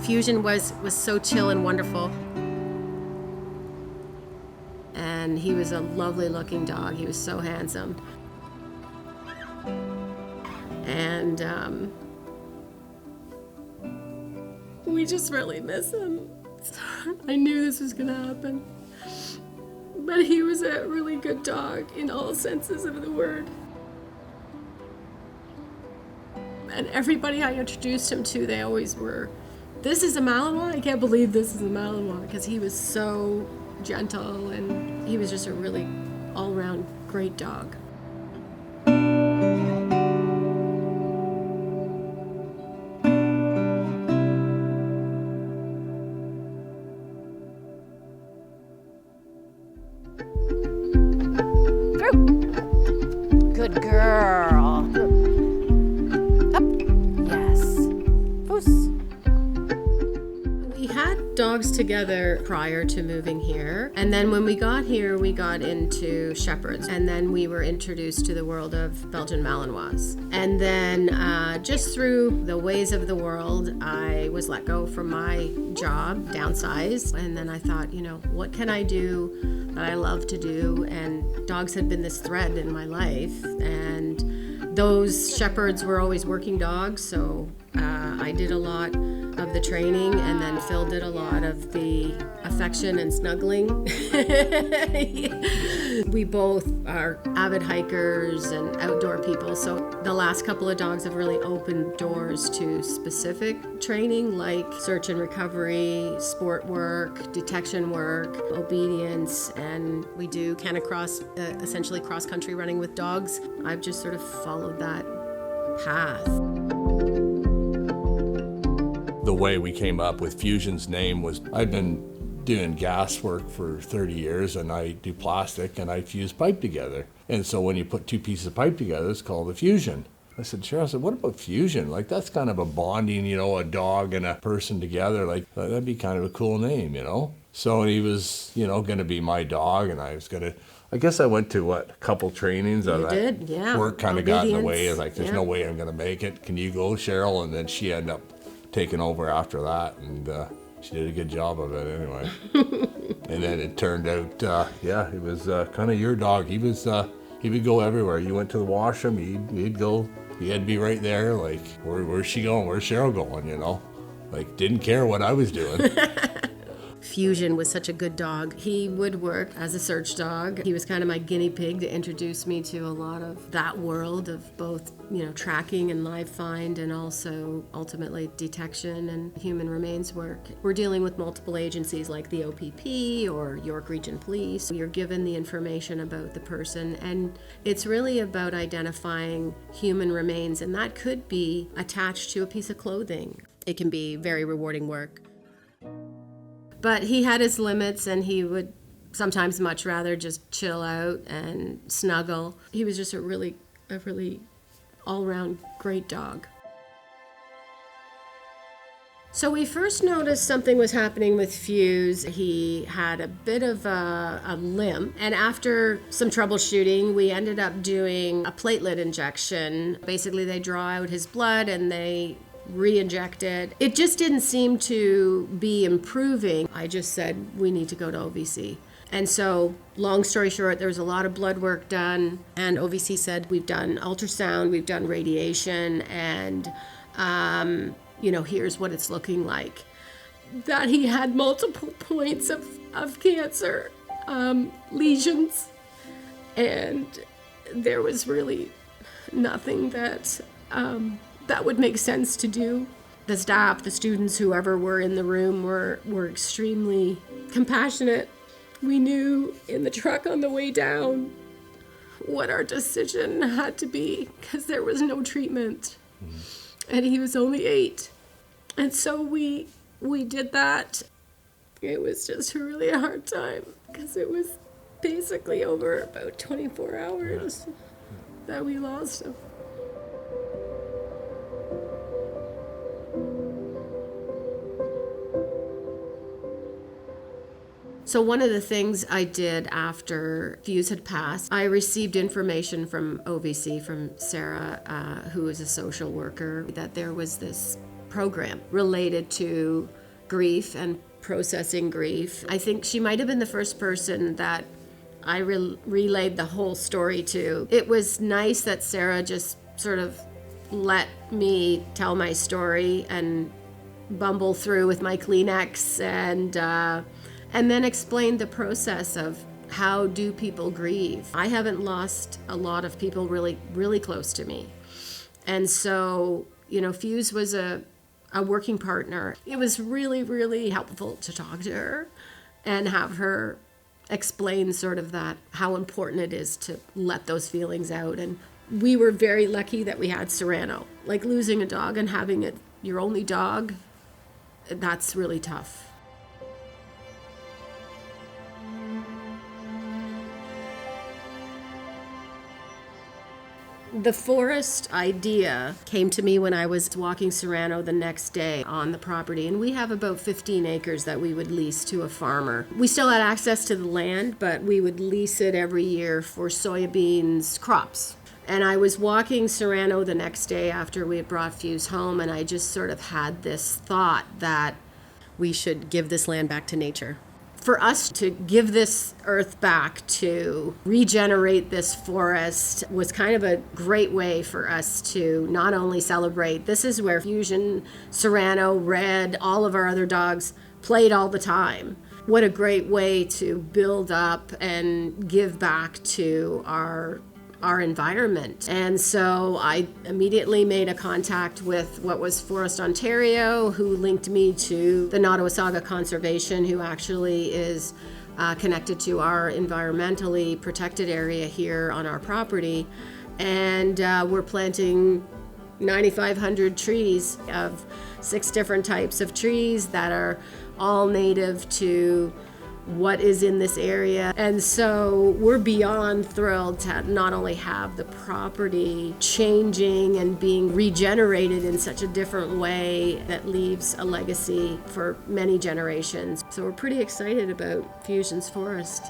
Fusion was so chill and wonderful. And he was a lovely looking dog. He was so handsome. And we just really miss him. I knew this was gonna happen. But he was a really good dog in all senses of the word. And everybody I introduced him to, they always were, "This is a Malinois? I can't believe this is a Malinois," because he was so gentle and he was just a really all-around great dog. Good girl. Up. Yes. Foos. We had dogs together prior to moving here. And then when we got here, we got into shepherds. And then we were introduced to the world of Belgian Malinois. And then just through the ways of the world, I was let go from my job, downsized. And then I thought, what can I do that I love to do? And dogs had been this thread in my life. And those shepherds were always working dogs. So I did a lot of the training, and then Phil did a lot of the affection and snuggling. We both are avid hikers and outdoor people, so the last couple of dogs have really opened doors to specific training like search and recovery, sport work, detection work, obedience, and we do canicross, essentially cross-country running with dogs. I've just sort of followed that path. The way we came up with Fusion's name was, I'd been doing gas work for 30 years and I do plastic and I fuse pipe together. And so when you put two pieces of pipe together, it's called a fusion. I said, Cheryl, what about fusion? Like, that's kind of a bonding, a dog and a person together. Like, that'd be kind of a cool name, So he was, going to be my dog, and I was going to, I guess I went to, a couple trainings. You did, yeah. Work kind of got in the way. Obedience, Like, there's no way I'm going to make it. Can you go, Cheryl? And then she ended up taking over after that, and she did a good job of it anyway. And then it turned out, it was kind of your dog. He would go everywhere. You went to the washroom, he'd go. He had to be right there, like, where's she going? Where's Cheryl going, Like, didn't care what I was doing. Fusion was such a good dog. He would work as a search dog. He was kind of my guinea pig to introduce me to a lot of that world of both, tracking and live find, and also ultimately detection and human remains work. We're dealing with multiple agencies like the OPP or York Region Police. You're given the information about the person, and it's really about identifying human remains, and that could be attached to a piece of clothing. It can be very rewarding work. But he had his limits, and he would sometimes much rather just chill out and snuggle. He was just a really all-around great dog. So we first noticed something was happening with Fuse. He had a bit of a limp, and after some troubleshooting, we ended up doing a platelet injection. Basically, they draw out his blood and they re-injected. It just didn't seem to be improving. I just said, we need to go to OVC. And so, long story short, there was a lot of blood work done, and OVC said, we've done ultrasound, we've done radiation, and, here's what it's looking like. That he had multiple points of cancer, lesions, and there was really nothing that would make sense to do. The staff, the students, whoever were in the room were extremely compassionate. We knew in the truck on the way down what our decision had to be, because there was no treatment. And he was only 8. And so we did that. It was just really a hard time, because it was basically over about 24 hours that we lost him. So one of the things I did after Fuse had passed, I received information from OVC, from Sarah, who is a social worker, that there was this program related to grief and processing grief. I think she might have been the first person that I relayed the whole story to. It was nice that Sarah just sort of let me tell my story and bumble through with my Kleenex and then explained the process of how do people grieve. I haven't lost a lot of people really, really close to me. And so, Fuse was a working partner. It was really, really helpful to talk to her and have her explain sort of that, how important it is to let those feelings out. And we were very lucky that we had Serrano. Like losing a dog and having it your only dog, that's really tough. The forest idea came to me when I was walking Serrano the next day on the property, and we have about 15 acres that we would lease to a farmer. We still had access to the land, but we would lease it every year for soybeans crops. And I was walking Serrano the next day after we had brought Fuse home, and I just sort of had this thought that we should give this land back to nature. For us to give this earth back, to regenerate this forest, was kind of a great way for us to not only celebrate, this is where Fusion, Serrano, Red, all of our other dogs played all the time. What a great way to build up and give back to our environment. And so I immediately made a contact with what was Forest Ontario, who linked me to the Nottawasaga Conservation, who actually is connected to our environmentally protected area here on our property. And we're planting 9,500 trees of 6 different types of trees that are all native to what is in this area. And so we're beyond thrilled to not only have the property changing and being regenerated in such a different way that leaves a legacy for many generations. So we're pretty excited about Fusion's Forest.